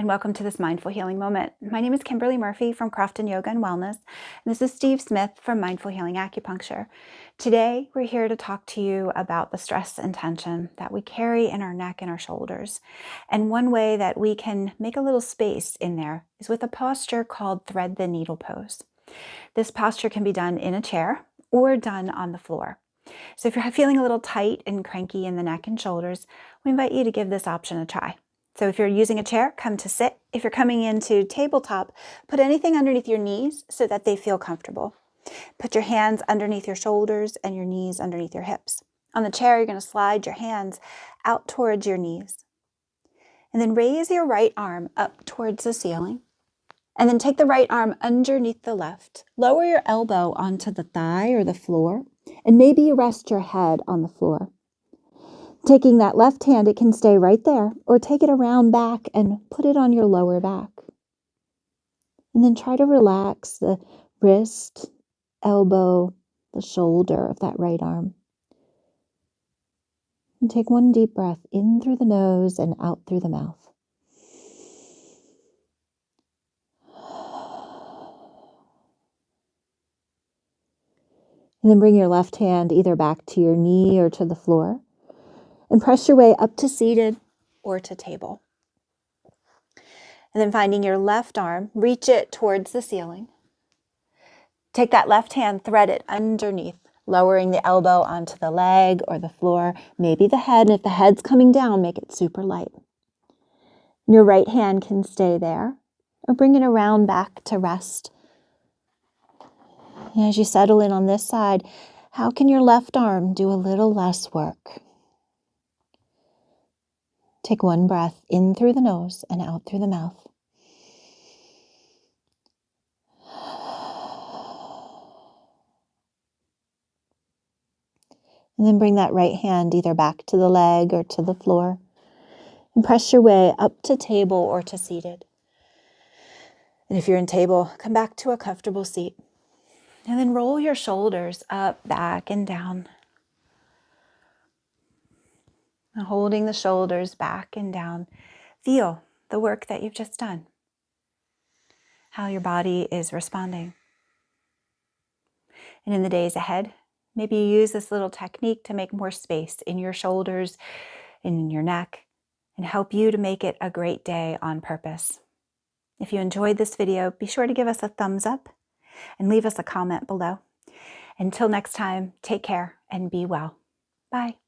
and welcome to this mindful healing moment. My name is Kimberly Murphy from Crofton Yoga and Wellness, and this is Steve Smith from Mindful Healing Acupuncture. Today, we're here to talk to you about the stress and tension that we carry in our neck and our shoulders. And one way that we can make a little space in there is with a posture called Thread the Needle Pose. This posture can be done in a chair or done on the floor. So if you're feeling a little tight and cranky in the neck and shoulders, we invite you to give this option a try. So if you're using a chair, come to sit. If you're coming into tabletop, put anything underneath your knees so that they feel comfortable. Put your hands underneath your shoulders and your knees underneath your hips. On the chair, you're going to slide your hands out towards your knees. And then raise your right arm up towards the ceiling. And then take the right arm underneath the left. Lower your elbow onto the thigh or the floor. And maybe you rest your head on the floor. Taking that left hand, it can stay right there, or take it around back and put it on your lower back. And then try to relax the wrist, elbow, the shoulder of that right arm. And take one deep breath in through the nose and out through the mouth. And then bring your left hand either back to your knee or to the floor. And press your way up to seated or to table. And then finding your left arm, reach it towards the ceiling. Take that left hand, thread it underneath, lowering the elbow onto the leg or the floor, maybe the head. And if the head's coming down, make it super light. Your right hand can stay there or bring it around back to rest. And as you settle in on this side, how can your left arm do a little less work? Take one breath in through the nose and out through the mouth. And then bring that right hand either back to the leg or to the floor. And press your way up to table or to seated. And if you're in table, come back to a comfortable seat. And then roll your shoulders up, back, and down. And holding the shoulders back and down, feel the work that you've just done. How your body is responding. And in the days ahead, maybe you use this little technique to make more space in your shoulders, in your neck, and help you to make it a great day on purpose. If you enjoyed this video, be sure to give us a thumbs up and leave us a comment below. Until next time, take care and be well. Bye.